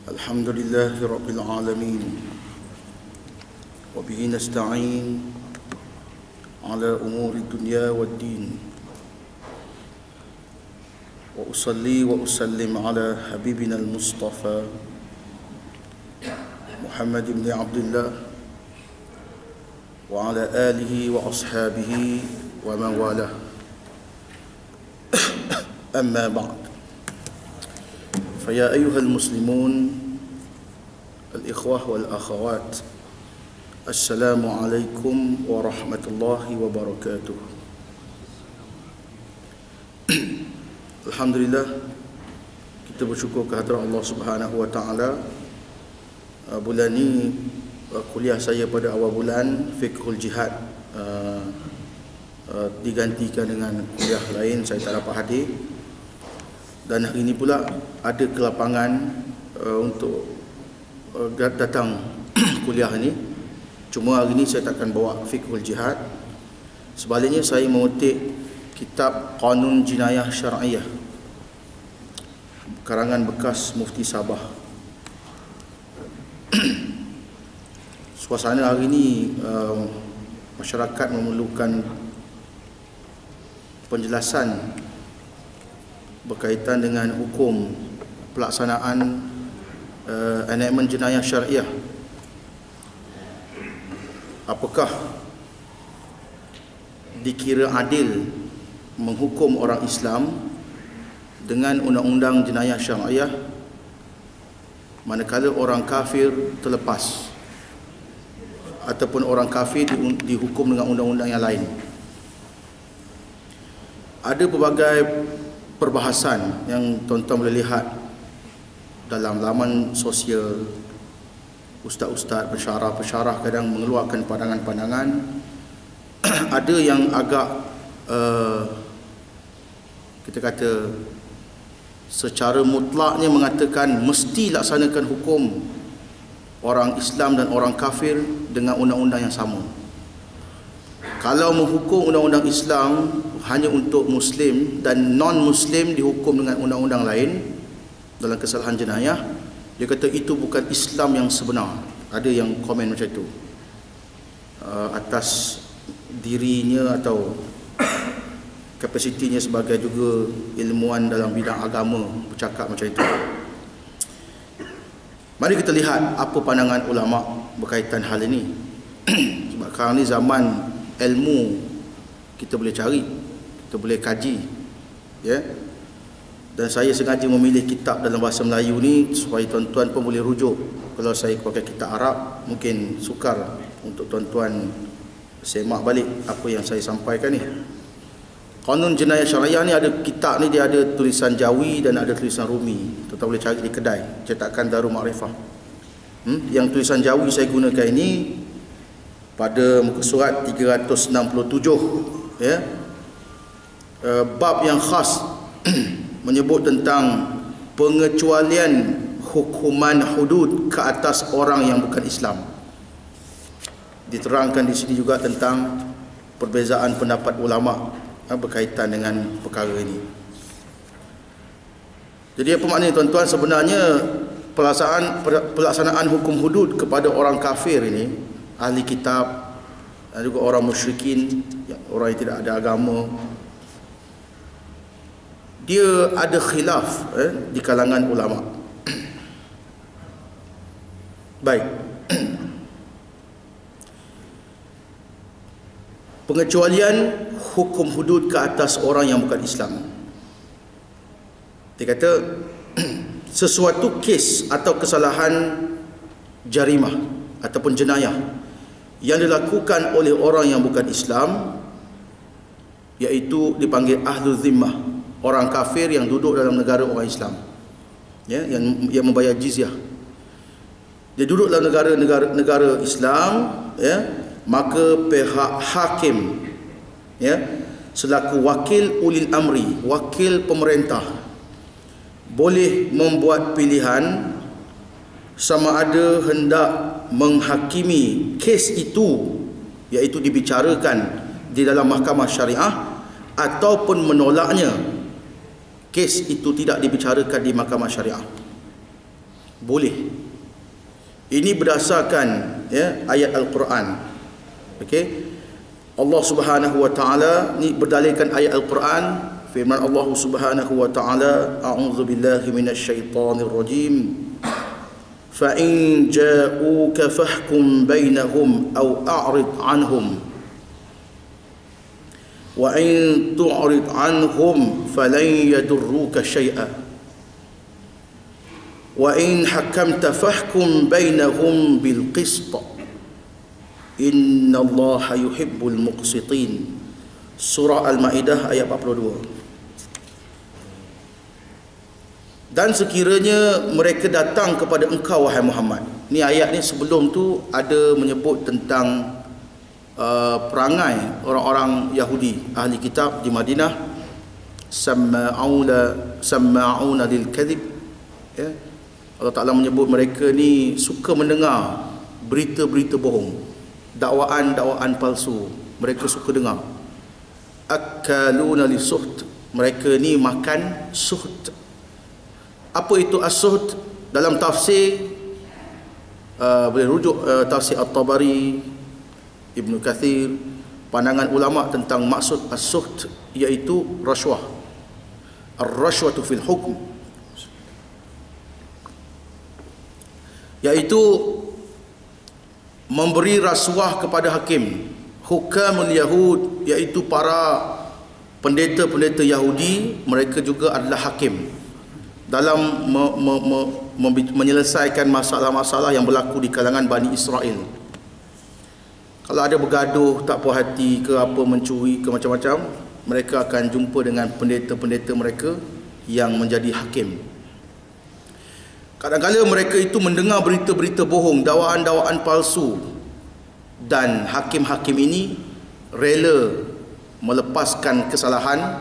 Alhamdulillahi Rabbil Alamin, wa bihi nasta'in ala umuri dunya wad din, wa usalli wa usallim ala habibina al-Mustafa Muhammad ibn Abdullah wa ala alihi wa ashabihi wa man walah. Amma ba'd. فيا أيها المسلمون الإخوة والأخوات السلام عليكم ورحمة الله وبركاته. Alhamdulillah, kita bersyukur kehadrat Allah Subhanahu wa taala. Bulan ni kuliah saya pada awal bulan Fiqhul Jihad digantikan dengan kuliah lain, saya tak dapat hadir. Dan hari ini pula ada kelapangan untuk datang kuliah ini. Cuma hari ini saya takkan bawa Fiqhul Jihad. Sebaliknya saya mengutip kitab Qanun Jinayah Syar'iyah karangan bekas Mufti Sabah. Suasana hari ini masyarakat memerlukan penjelasan berkaitan dengan hukum pelaksanaan enactment jenayah syariah. Apakah dikira adil menghukum orang Islam dengan undang-undang jenayah syariah manakala orang kafir terlepas ataupun orang kafir dihukum dengan undang-undang yang lain? Ada pelbagai perbahasan yang tuan-tuan boleh lihat dalam laman sosial. Ustaz-ustaz, pensyarah-pensyarah kadang mengeluarkan pandangan-pandangan. Ada yang agak kita kata secara mutlaknya mengatakan mesti laksanakan hukum orang Islam dan orang kafir dengan undang-undang yang sama. Kalau menghukum undang-undang Islam hanya untuk Muslim dan non-Muslim dihukum dengan undang-undang lain dalam kesalahan jenayah, dia kata itu bukan Islam yang sebenar. Ada yang komen macam itu atas dirinya atau kapasitinya sebagai juga ilmuwan dalam bidang agama bercakap macam itu. Mari kita lihat apa pandangan ulama berkaitan hal ini. Sebab sekarang ni zaman ilmu, kita boleh cari, kita boleh kaji, ya. Dan saya sengaja memilih kitab dalam bahasa Melayu ni supaya tuan-tuan pun boleh rujuk. Kalau saya pakai kitab Arab, mungkin sukar untuk tuan-tuan semak balik apa yang saya sampaikan ni. Qanun Jinayah Syariah ni ada kitab ni, dia ada tulisan Jawi dan ada tulisan Rumi. Tuan-tuan boleh cari di kedai cetakan Darul Ma'rifah. Yang tulisan Jawi saya gunakan ini pada muka surat 367, ya. Bab yang khas menyebut tentang pengecualian hukuman hudud ke atas orang yang bukan Islam. Diterangkan di sini juga tentang perbezaan pendapat ulama berkaitan dengan perkara ini. Jadi apa maknanya tuan-tuan? Sebenarnya pelaksanaan hukum hudud kepada orang kafir ini, ahli kitab dan juga orang musyrikin, orang yang tidak ada agama, dia ada khilaf di kalangan ulama. Baik. Pengecualian hukum hudud ke atas orang yang bukan Islam. Dia kata sesuatu kes atau kesalahan jarimah ataupun jenayah yang dilakukan oleh orang yang bukan Islam, iaitu dipanggil ahlul zimmah, orang kafir yang duduk dalam negara orang Islam, ya, yang membayar jizyah. Dia duduk dalam negara Islam, ya, maka pihak hakim, ya, selaku wakil ulil amri, wakil pemerintah, boleh membuat pilihan sama ada hendak menghakimi kes itu, iaitu dibicarakan di dalam mahkamah syariah, ataupun menolaknya, kes itu tidak dibicarakan di mahkamah syariah. Boleh. Ini berdasarkan ayat Al-Quran. Okey. Allah Subhanahu wa taala ni berdalilkan ayat Al-Quran, firman Allah Subhanahu wa taala, a'udzu billahi minasyaitonir rajim. Fa in ja'uka fahkum bainahum aw a'rid anhum. Wa in tu'rid anhum falan yadurruka syai'a. Wa in hakamta fahkum bainahum bil qist. Innallaha yuhibbul muqsitin. Surah Al-Maidah ayat 42. Dan sekiranya mereka datang kepada engkau wahai Muhammad. Ni ayat ni sebelum tu ada menyebut tentang perangai orang-orang Yahudi ahli kitab di Madinah, samma'una lil kadhib. Allah Ta'ala menyebut mereka ni suka mendengar berita-berita bohong, dakwaan-dakwaan palsu. Mereka suka dengar. Akaluna lisuht. Mereka ni makan suht. Apa itu as-suht? Dalam tafsir boleh rujuk tafsir At-Tabari, Ibnu Kathir, pandangan ulama tentang maksud as-suht iaitu rashwah. Ar-rashwatu fil hukm, iaitu memberi rasuah kepada hakim. Hukamul Yahud, iaitu para pendeta-pendeta Yahudi, mereka juga adalah hakim dalam menyelesaikan masalah-masalah yang berlaku di kalangan Bani Israel. Kalau ada bergaduh, tak puas hati ke apa, mencuri ke macam-macam, mereka akan jumpa dengan pendeta-pendeta mereka yang menjadi hakim. Kadang-kadang mereka itu mendengar berita-berita bohong, dakwaan-dakwaan palsu, dan hakim-hakim ini rela melepaskan kesalahan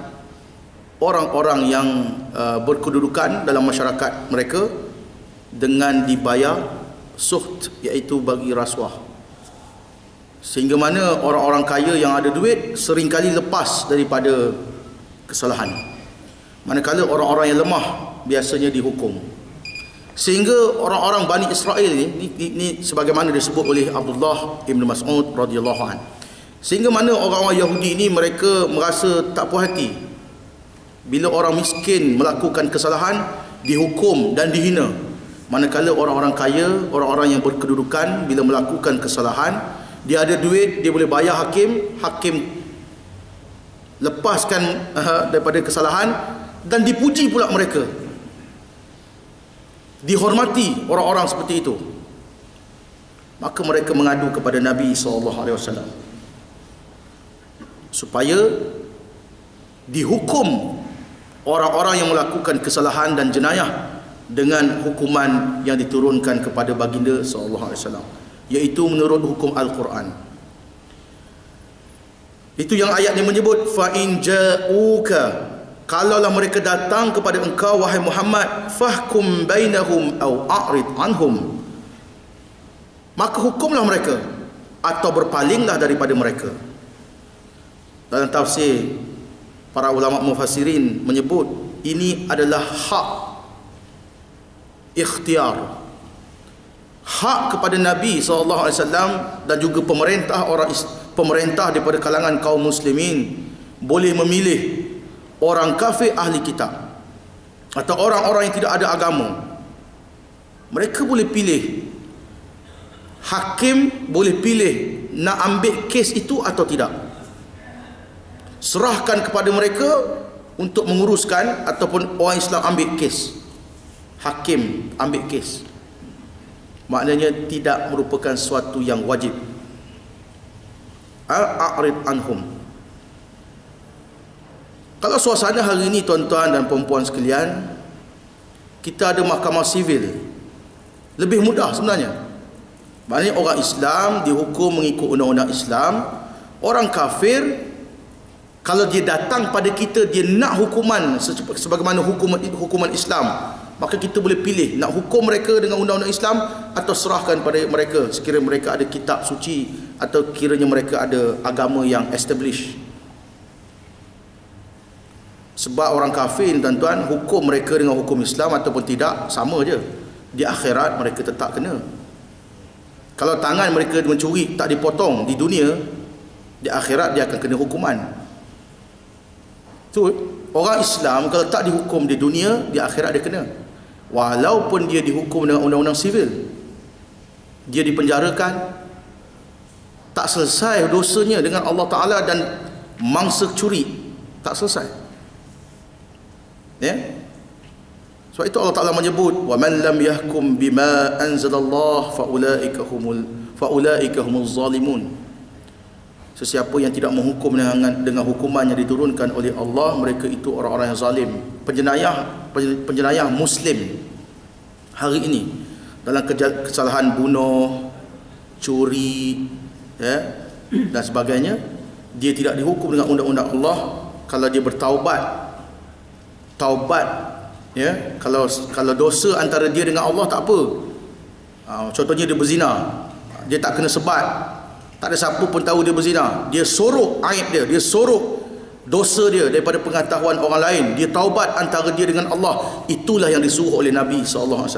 orang-orang yang berkedudukan dalam masyarakat mereka dengan dibayar suht, iaitu bagi rasuah. Sehingga mana orang-orang kaya yang ada duit seringkali lepas daripada kesalahan, manakala orang-orang yang lemah biasanya dihukum. Sehingga orang-orang Bani Israel ini sebagaimana disebut oleh Abdullah Ibn Mas'ud radhiyallahu anhu, sehingga mana orang-orang Yahudi ini mereka merasa tak puas hati bila orang miskin melakukan kesalahan dihukum dan dihina, manakala orang-orang kaya, orang-orang yang berkedudukan bila melakukan kesalahan, dia ada duit, dia boleh bayar hakim, hakim lepaskan daripada kesalahan dan dipuji pula mereka, dihormati orang-orang seperti itu. Maka mereka mengadu kepada Nabi SAW supaya dihukum orang-orang yang melakukan kesalahan dan jenayah dengan hukuman yang diturunkan kepada baginda SAW, iaitu menurut hukum Al-Quran. Itu yang ayat ini menyebut, fa in ja'uka, kalaulah mereka datang kepada engkau wahai Muhammad, fahkum bainahum aw a'rid anhum, maka hukumlah mereka atau berpalinglah daripada mereka. Dalam tafsir, para ulama mufassirin menyebut ini adalah hak ikhtiar, hak kepada Nabi SAW dan juga pemerintah daripada kalangan kaum muslimin boleh memilih orang kafir ahli kitab atau orang-orang yang tidak ada agama. Mereka boleh pilih, hakim boleh pilih nak ambil kes itu atau tidak. Serahkan kepada mereka untuk menguruskan, ataupun orang Islam ambil kes, hakim ambil kes. Maknanya tidak merupakan sesuatu yang wajib. A'rid anhum. Kalau suasana hari ini tuan-tuan dan puan-puan sekalian, kita ada mahkamah sivil, lebih mudah sebenarnya. Maknanya orang Islam dihukum mengikut undang-undang Islam. Orang kafir, kalau dia datang pada kita, dia nak hukuman sebagaimana hukuman Islam, maka kita boleh pilih nak hukum mereka dengan undang-undang Islam atau serahkan pada mereka sekiranya mereka ada kitab suci atau kiranya mereka ada agama yang established. Sebab orang kafir, tuan-tuan, hukum mereka dengan hukum Islam ataupun tidak sama je. di akhirat mereka tetap kena. Kalau tangan mereka mencuri tak dipotong di dunia, di akhirat dia akan kena hukuman. So, orang Islam kalau tak dihukum di dunia, di akhirat dia kena. Walaupun dia dihukum dengan undang-undang sivil, dia dipenjarakan, tak selesai dosanya dengan Allah Ta'ala dan mangsa curi, tak selesai. Ya? Sebab itu Allah Ta'ala menyebut, wa man lam yahkum bima anzalallah faulaika humuz zalimun. Sesiapa yang tidak menghukum dengan hukuman yang diturunkan oleh Allah, mereka itu orang-orang yang zalim. Penjenayah Muslim hari ini dalam kesalahan bunuh, curi, ya, dan sebagainya, dia tidak dihukum dengan undang-undang Allah. Kalau dia bertaubat, ya, kalau dosa antara dia dengan Allah tak apa. Contohnya dia berzina, dia tak kena sebat, tak ada siapa pun tahu dia berzina, dia sorok aib dia sorok dosa dia daripada pengetahuan orang lain, dia taubat antara dia dengan Allah. Itulah yang disuruh oleh Nabi SAW.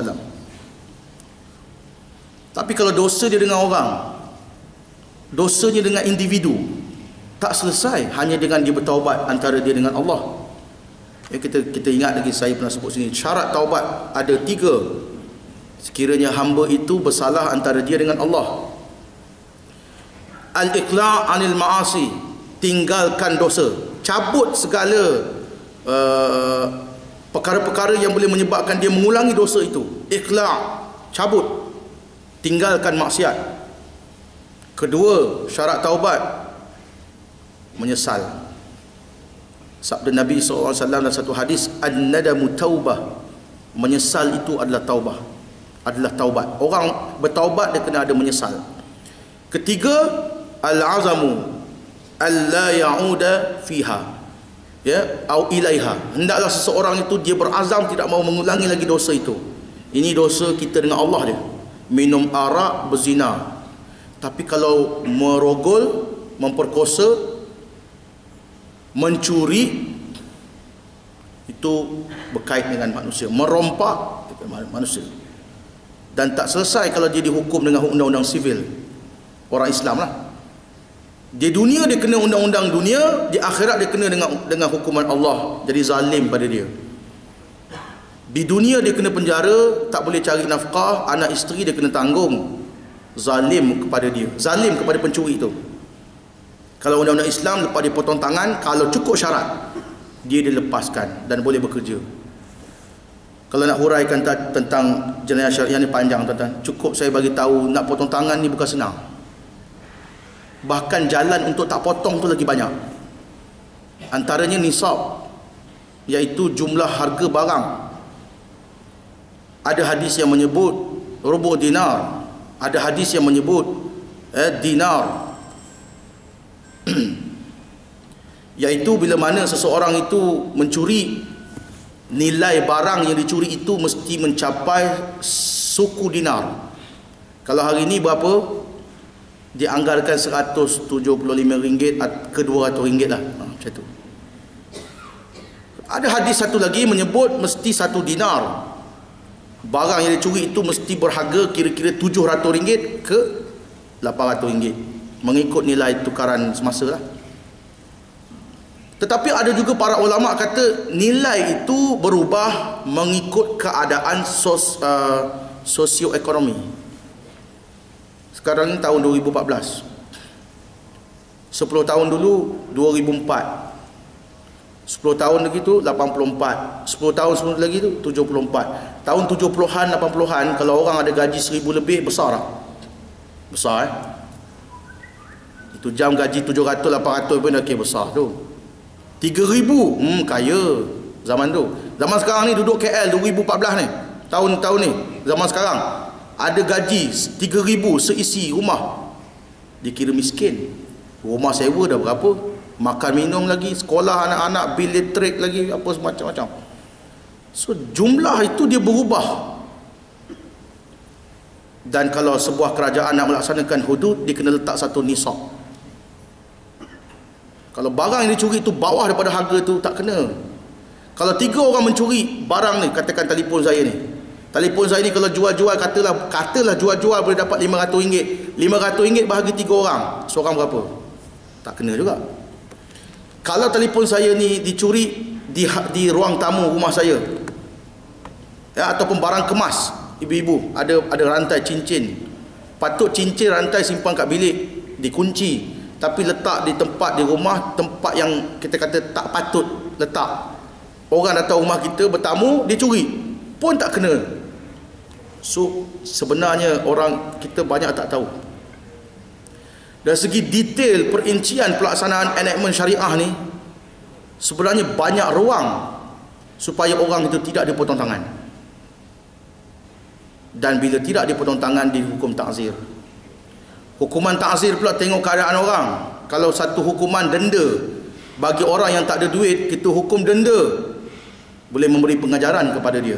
Tapi kalau dosa dia dengan orang, dosanya dengan individu, tak selesai hanya dengan dia bertaubat antara dia dengan Allah. Ya, kita ingat lagi, saya pernah sebut sini, syarat taubat ada 3. Sekiranya hamba itu bersalah antara dia dengan Allah. Al-iqla' anil ma'asi, tinggalkan dosa, cabut segala perkara-perkara yang boleh menyebabkan dia mengulangi dosa itu. Iqla', cabut, tinggalkan maksiat. Kedua, syarat taubat, menyesal. Sabda Nabi SAW dalam satu hadis, an-nadamu taubah, menyesal itu adalah taubah, adalah taubat. Orang bertaubat dia kena ada menyesal. Ketiga, al-azamu alla ya'uda fiha, ya, au ilaiha. Hendaklah seseorang itu dia berazam tidak mau mengulangi lagi dosa itu. Ini dosa kita dengan Allah dia. Minum arak, berzina. Tapi kalau merogol, memperkosa, mencuri, itu berkait dengan manusia. Merompak manusia. Dan tak selesai kalau dia dihukum dengan undang-undang sivil. Orang Islam lah. Di dunia dia kena undang-undang dunia, di akhirat dia kena dengan hukuman Allah. Jadi zalim pada dia. Di dunia dia kena penjara, tak boleh cari nafkah, anak isteri dia kena tanggung. Zalim kepada dia, zalim kepada pencuri itu. Kalau undang-undang Islam, lepas dia potong tangan, kalau cukup syarat, dia dilepaskan dan boleh bekerja. Kalau nak huraikan tentang jenayah syariah ni panjang, tuan-tuan. Cukup saya bagi tahu, nak potong tangan ni bukan senang. Bahkan jalan untuk tak potong tu lagi banyak. Antaranya nisab, iaitu jumlah harga barang. Ada hadis yang menyebut rubu dinar, ada hadis yang menyebut dinar. Iaitu bila mana seseorang itu mencuri, nilai barang yang dicuri itu mesti mencapai suku dinar. Kalau hari ini berapa? Dianggarkan RM175 ke RM200 lah, macam tu. Ada hadis satu lagi menyebut mesti 1 dinar. Barang yang dicuri itu mesti berharga kira-kira RM700 ke RM800, mengikut nilai tukaran semasa lah. Tetapi ada juga para ulama kata nilai itu berubah mengikut keadaan sosioekonomi. Sekarang ni tahun 2014. 10 tahun dulu 2004. 10 tahun lagi tu 84. 10 tahun sebelum lagi tu 74. Tahun 70-an 80-an kalau orang ada gaji 1000 lebih, besar tak? Besar Itu jam gaji 700 800 pun dah kira besar tu. 3000 kaya zaman tu. Zaman sekarang ni duduk KL 2014 ni, tahun-tahun ni, zaman sekarang ada gaji 3000 seisi rumah, dikira miskin. Rumah sewa dah berapa, makan minum lagi, sekolah anak-anak, bil elektrik lagi, apa semacam-macam. So jumlah itu dia berubah. Dan kalau sebuah kerajaan nak melaksanakan hudud, dia kena letak satu nisab. Kalau barang yang dicuri itu bawah daripada harga itu, tak kena. Kalau 3 orang mencuri barang ni, katakan telefon saya ni, Telefon saya ni kalau jual-jual, katalah jual-jual boleh dapat RM500. RM500 bahagi 3 orang. Seorang berapa? Tak kena juga. Kalau telefon saya ni dicuri di ruang tamu rumah saya, ya, ataupun barang kemas, ibu-ibu ada rantai cincin, patut cincin rantai simpan kat bilik, dikunci, tapi letak di tempat di rumah, tempat yang kita kata tak patut letak. Orang datang rumah kita bertamu, dia curi pun tak kena. So sebenarnya orang kita banyak tak tahu. Dari segi detail perincian pelaksanaan enactment syariah ni, sebenarnya banyak ruang supaya orang itu tidak dipotong tangan. Dan bila tidak dipotong tangan, dihukum ta'zir. Hukuman ta'zir pula tengok keadaan orang. Kalau satu hukuman denda, bagi orang yang tak ada duit, kita hukum denda, boleh memberi pengajaran kepada dia.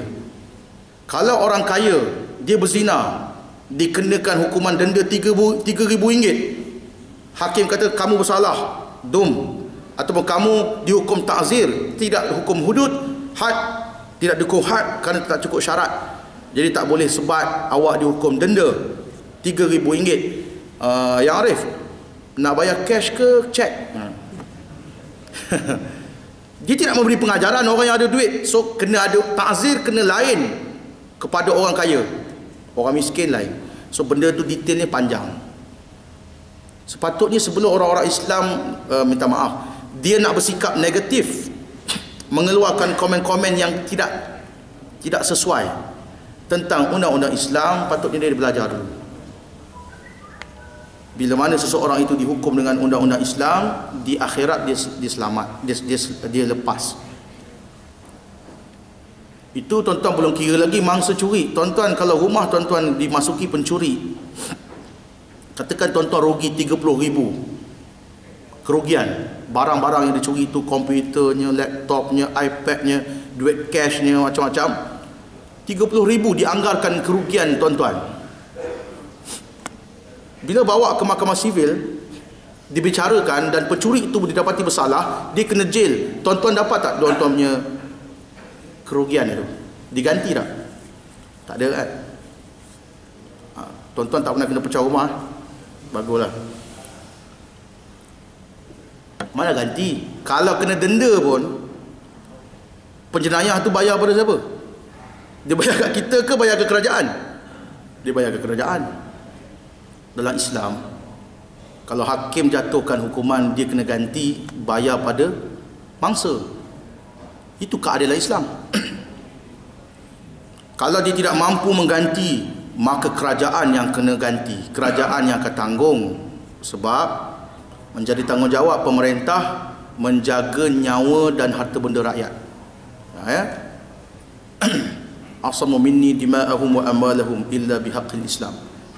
Kalau orang kaya, dia berzina, dikenakan hukuman denda RM3,000. Hakim kata kamu bersalah, dum. Ataupun kamu dihukum ta'zir, tidak hukum hudud, had, tidak dihukum had kerana tak cukup syarat. Jadi tak boleh sebat awak dihukum denda RM3,000. Yang Arif, nak bayar cash ke cek? Dia tidak memberi pengajaran orang yang ada duit. So kena ada ta'zir, kena lain kepada orang kaya, orang miskin lain. So benda tu detailnya panjang. Sepatutnya sebelum orang-orang Islam minta maaf, dia nak bersikap negatif, mengeluarkan komen-komen yang tidak sesuai tentang undang-undang Islam, patutnya dia belajar dulu. Bila mana seseorang itu dihukum dengan undang-undang Islam, di akhirat dia selamat, dia lepas. Itu tuan-tuan belum kira lagi mangsa curi. Tuan-tuan kalau rumah tuan-tuan dimasuki pencuri, katakan tuan-tuan rugi 30,000 kerugian, barang-barang yang dicuri itu, komputernya, laptopnya, iPadnya, duit cashnya, macam-macam, 30,000 dianggarkan kerugian tuan-tuan. Bila bawa ke mahkamah sivil, dibicarakan dan pencuri itu didapati bersalah, dia kena jail. Tuan-tuan dapat tak tuan-tuan punya kerugian itu? Diganti tak? Tak ada kan? Tuan-tuan tak pernah kena pecah rumah? Baguslah. Mana ganti? Kalau kena denda pun, penjenayah tu bayar pada siapa? Dia bayar kat kita ke bayar ke kerajaan? Dia bayar ke kerajaan. Dalam Islam, kalau hakim jatuhkan hukuman, dia kena ganti, bayar pada mangsa. Itu keadilan Islam. Kalau dia tidak mampu mengganti, maka kerajaan yang kena ganti, kerajaan yang akan tanggung. Sebab menjadi tanggungjawab pemerintah menjaga nyawa dan harta benda rakyat. Ya. Asamu minni dima'ahum wa amwalahum illa bihaqqil Islam.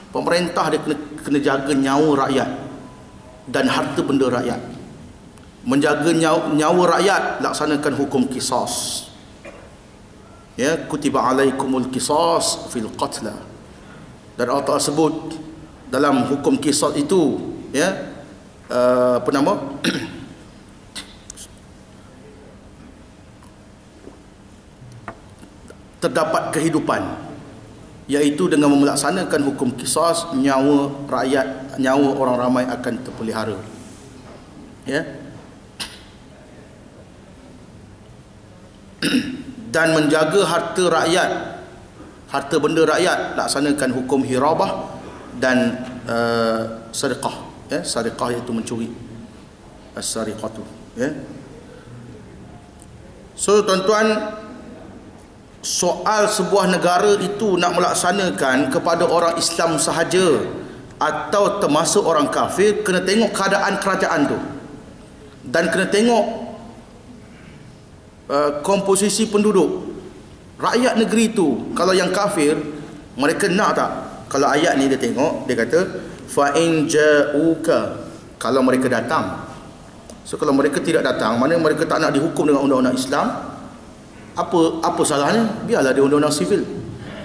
Pemerintah dia kena jaga nyawa rakyat dan harta benda rakyat. Menjaga nyawa rakyat, laksanakan hukum qisas. Ya, kutiba alaikumul qisas fil qatla. Dan Allah Ta'ala sebut dalam hukum qisas itu, ya, apa nama? Terdapat kehidupan, iaitu dengan melaksanakan hukum qisas, nyawa rakyat, nyawa orang ramai akan terpelihara. Ya. Dan menjaga harta rakyat, harta benda rakyat, laksanakan hukum hirabah dan sedekah. Ya, sedekah iaitu mencuri, as-sariqatu. Ya. So tuan-tuan, soal sebuah negara itu nak melaksanakan kepada orang Islam sahaja atau termasuk orang kafir, kena tengok keadaan kerajaan tu, dan kena tengok komposisi penduduk rakyat negeri itu. Kalau yang kafir, mereka nak tak? Kalau ayat ni dia tengok, dia kata fa in ja'uka, kalau mereka datang. So kalau mereka tidak datang, mana mereka tak nak dihukum dengan undang-undang Islam, apa salahnya? Biarlah dia undang-undang sivil.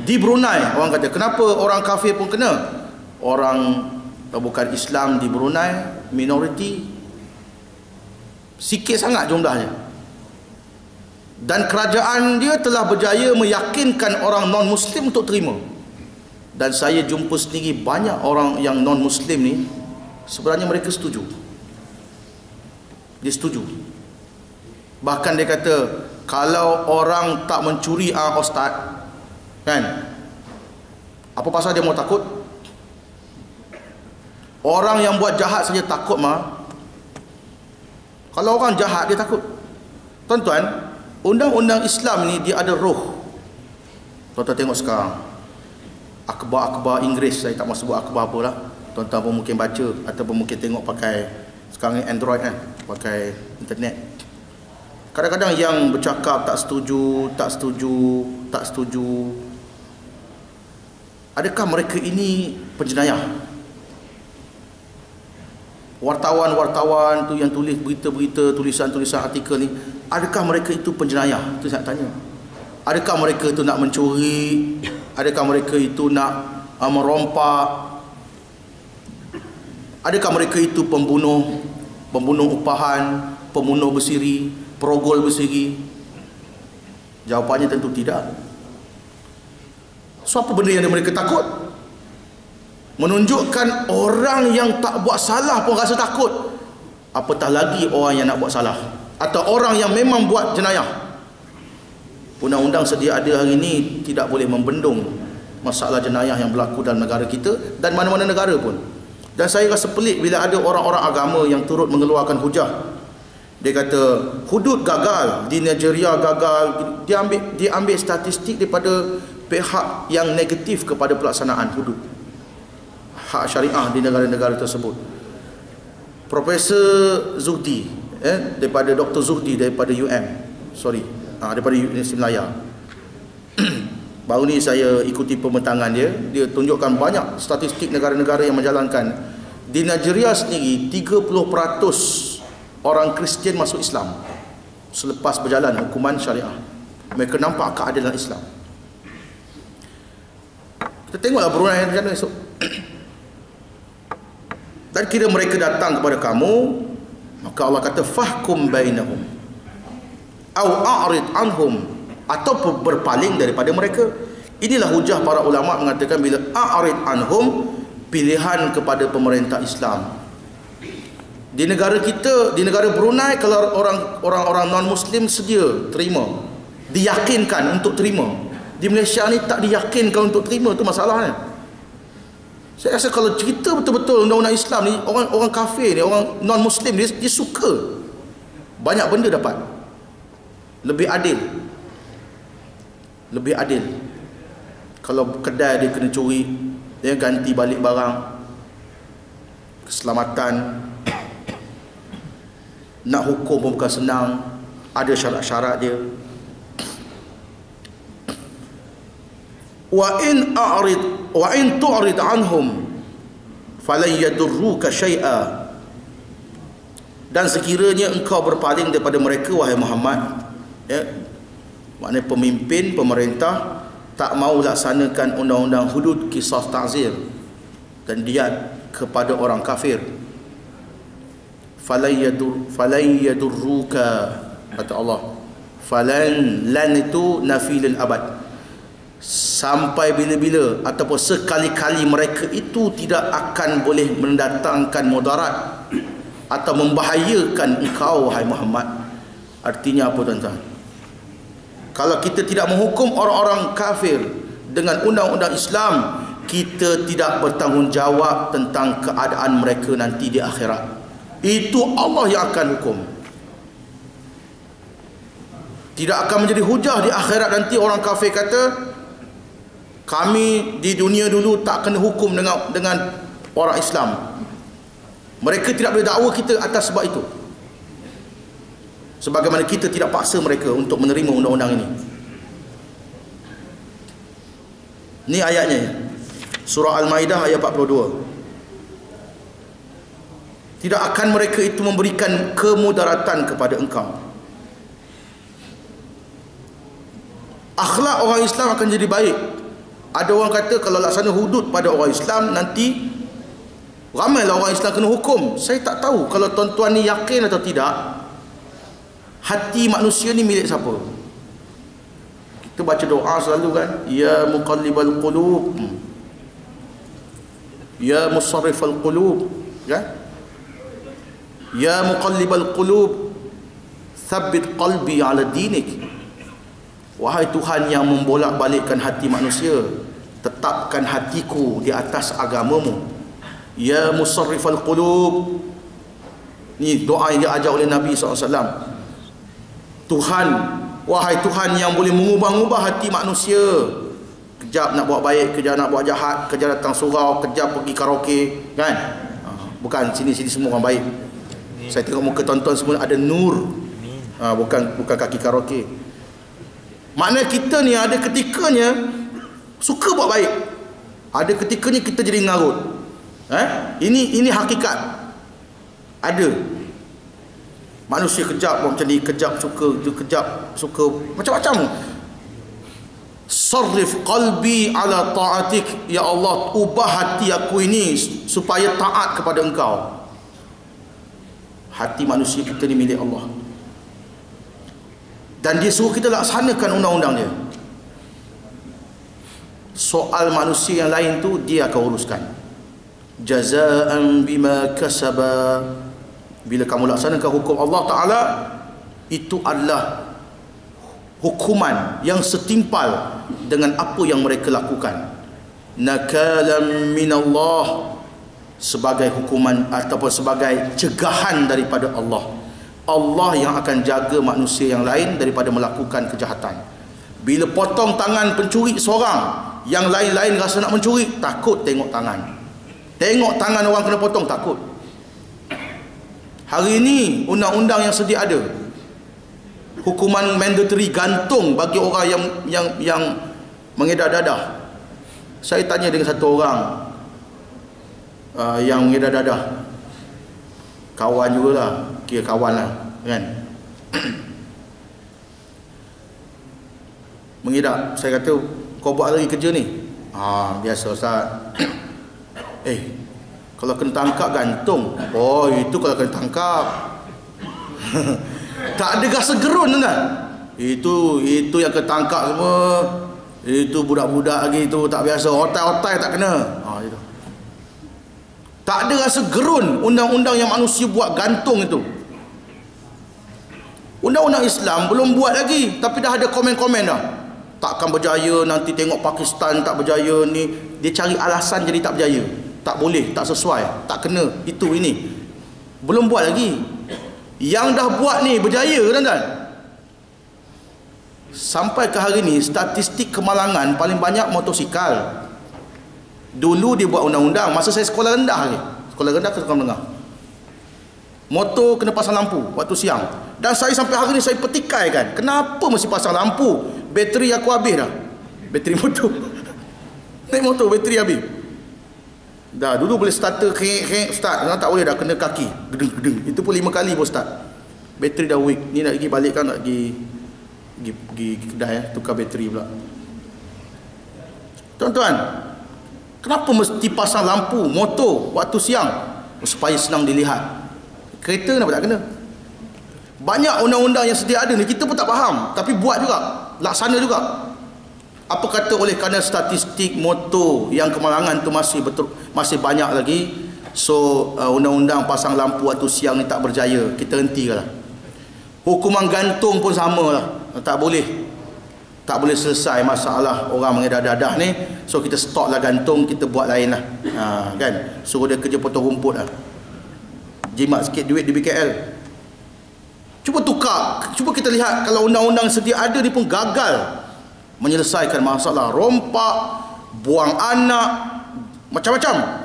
Di Brunei orang kata, kenapa orang kafir pun kena? Orang bukan Islam di Brunei minoriti, sikit sangat jumlahnya. Dan kerajaan dia telah berjaya meyakinkan orang non-Muslim untuk terima. Dan saya jumpa sendiri banyak orang yang non-Muslim ni, sebenarnya mereka setuju. Dia setuju. Bahkan dia kata, kalau orang tak mencuri ustaz, kan, apa pasal dia mau takut? Orang yang buat jahat saja takut mah. Kalau orang jahat dia takut. Tuan-tuan, undang-undang Islam ni dia ada roh. Tuan-tuan tengok sekarang, akhbar-akhbar Inggeris, saya tak mahu sebut akhbar apa lah, tuan-tuan pun mungkin baca ataupun mungkin tengok pakai, sekarang ni Android kan, pakai internet. Kadang-kadang yang bercakap tak setuju, tak setuju, tak setuju, adakah mereka ini penjenayah? Wartawan-wartawan tu yang tulis berita-berita, tulisan-tulisan artikel ni, adakah mereka itu penjenayah? Itu saya tanya. Adakah mereka itu nak mencuri? Adakah mereka itu nak merompak? Adakah mereka itu pembunuh, pembunuh upahan, pembunuh bersiri, perogol bersiri? Jawapannya tentu tidak. So apa benda yang mereka takut? Menunjukkan orang yang tak buat salah pun rasa takut, apatah lagi orang yang nak buat salah atau orang yang memang buat jenayah. Undang-undang sedia ada hari ini tidak boleh membendung masalah jenayah yang berlaku dalam negara kita dan mana-mana negara pun. Dan saya rasa pelik bila ada orang-orang agama yang turut mengeluarkan hujah. Dia kata hudud gagal di Nigeria, gagal. Dia ambil statistik daripada pihak yang negatif kepada pelaksanaan hudud hak syariah di negara-negara tersebut. Profesor Zuhdi, daripada Dr. Zuhdi daripada daripada Universiti Melaya. Baru ni saya ikuti pembentangan dia. Dia tunjukkan banyak statistik negara-negara yang menjalankan. Di Nigeria sendiri 30% orang Kristian masuk Islam selepas berjalan hukuman syariah. Mereka nampak keadilan Islam. Kita tengoklah Brunei yang berjalan esok. Dan kira mereka datang kepada kamu, maka Allah kata fahkum bainahum au a'rid anhum, atau berpaling daripada mereka. Inilah hujah para ulama mengatakan bila a'rid anhum, pilihan kepada pemerintah Islam. Di negara kita, di negara Brunei, kalau orang-orang non-Muslim sedia terima, diyakinkan untuk terima. Di Malaysia ni tak diyakinkan untuk terima, tu masalahnya. Saya rasa kalau cerita betul-betul undang-undang Islam ni, orang kafir ni, orang non-Muslim dia suka. Banyak benda dapat. Lebih adil. Lebih adil. Kalau kedai dia kena curi, dia ganti balik barang. Keselamatan. Nak hukum pun bukan senang. Ada syarat-syarat dia. Wa in tu'rid anhum falan yadurruka syai'a. Dan sekiranya engkau berpaling daripada mereka wahai Muhammad, maknanya pemimpin pemerintah tak mau laksanakan undang-undang hudud, qisas ta'zir dan diat kepada orang kafir, falan yadurruka, kata Allah. Lan itu nafi lil abad, sampai bila-bila ataupun sekali-kali mereka itu tidak akan boleh mendatangkan mudarat atau membahayakan engkau wahai Muhammad. Artinya apa tuan-tuan? Kalau kita tidak menghukum orang-orang kafir dengan undang-undang Islam, kita tidak bertanggungjawab tentang keadaan mereka nanti di akhirat. Itu Allah yang akan hukum. Tidak akan menjadi hujah di akhirat nanti orang kafir kata, kami di dunia dulu tak kena hukum dengan orang Islam. Mereka tidak boleh dakwa kita atas sebab itu. Sebagaimana kita tidak paksa mereka untuk menerima undang-undang ini. Ini ayatnya. Surah Al-Maidah ayat 42. Tidak akan mereka itu memberikan kemudaratan kepada engkau. Akhlak orang Islam akan jadi baik. Ada orang kata kalau laksana hudud pada orang Islam nanti ramailah orang Islam kena hukum. Saya tak tahu kalau tuan-tuan ni yakin atau tidak, hati manusia ni milik siapa. Kita baca doa selalu kan, ya muqallibal qulub, ya musarrifal qulub, kan? Ya muqallibal qulub, tsabbit qalbi ala dinik. Wahai Tuhan yang membolak-balikkan hati manusia, tetapkan hatiku di atas agamamu. Ya musarrifal qulub. Ni doa yang diajar oleh Nabi SAW. Tuhan, wahai Tuhan yang boleh mengubah-ubah hati manusia. Kejap nak buat baik, kejap nak buat jahat, kejap datang surau, kejap pergi karaoke, kan? Bukan sini-sini semua orang baik. Saya tengok muka tuan-tuan semua ada nur. Bukan kaki karaoke. Maknanya kita ni ada ketikanya suka buat baik, ada ketikanya kita jadi ngarut. Ini hakikat. Ada manusia kejap macam ni, kejap suka macam-macam. Sarrif qalbi ala ta'atik, ya Allah, ubah hati aku ini supaya taat kepada Engkau. Hati manusia kita ni milik Allah, dan Dia suruh kita laksanakan undang-undang Dia. Soal manusia yang lain tu Dia akan uruskan. Jazaan bima kasaba. Bila kamu laksanakan hukum Allah Ta'ala, itu adalah hukuman yang setimpal dengan apa yang mereka lakukan. Nakalan minallah, sebagai hukuman ataupun sebagai cegahan daripada Allah. Allah yang akan jaga manusia yang lain daripada melakukan kejahatan. Bila potong tangan pencuri seorang, yang lain-lain rasa nak mencuri, takut tengok tangan. Tengok tangan orang kena potong, takut. Hari ini undang-undang yang sedia ada, hukuman mandatory gantung bagi orang yang mengedar dadah. Saya tanya dengan satu orang yang mengedar dadah, kawan jugalah, kira kawan lah, kan? Mengedar. Saya kata, kau buat lagi kerja ni? Biasa Ustaz. Kalau kena tangkap gantung. Oh, itu kalau kena tangkap. Tak ada rasa gerun kan? Itu yang kena tangkap semua. Itu budak-budak lagi itu tak biasa. Otai-otai tak kena. Itu. Tak ada rasa gerun undang-undang yang manusia buat gantung itu. Undang-undang Islam belum buat lagi, tapi dah ada komen-komen dah. Takkan berjaya, nanti tengok Pakistan tak berjaya ni. Dia cari alasan jadi tak berjaya. Tak boleh, tak sesuai, tak kena, itu ini. Belum buat lagi. Yang dah buat ni berjaya, tuan-tuan. Sampai ke hari ni, statistik kemalangan paling banyak motosikal. Dulu dia buat undang-undang masa saya sekolah rendah lagi. Sekolah rendah ke sekolah menengah. Motor kena pasang lampu waktu siang. Dan saya sampai hari ni saya petikaikan, kenapa mesti pasang lampu? Bateri aku habis dah. Bateri motor. Naik motor bateri habis. Dah dulu boleh starter start, sekarang tak boleh dah, kena kaki gedeng. Itu pun 5 kali pun start. Bateri dah weak. Ni nak pergi balik kan, nak pergi kedai tukar bateri pula. Tuan-tuan, kenapa mesti pasang lampu motor waktu siang? Supaya senang dilihat. Kereta kenapa tak kena? Banyak undang-undang yang sedia ada ni kita pun tak faham, tapi buat juga, laksana juga. Apa kata oleh kerana statistik motor yang kemalangan tu masih banyak lagi, so undang-undang pasang lampu waktu siang ni tak berjaya, kita hentikanlah. Hukuman gantung pun sama lah, tak boleh selesai masalah orang mengedar dadah ni, so kita stop lah gantung, kita buat lain lah. Kan, suruh dia kerja potong rumput lah, jimat sikit duit di BKL. Cuba tukar, cuba kita lihat kalau undang-undang sedia ada ni pun gagal menyelesaikan masalah rompak, buang anak, macam-macam.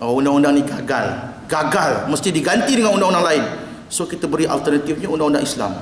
Undang-undang ni gagal, mesti diganti dengan undang-undang lain. So kita beri alternatifnya undang-undang Islam.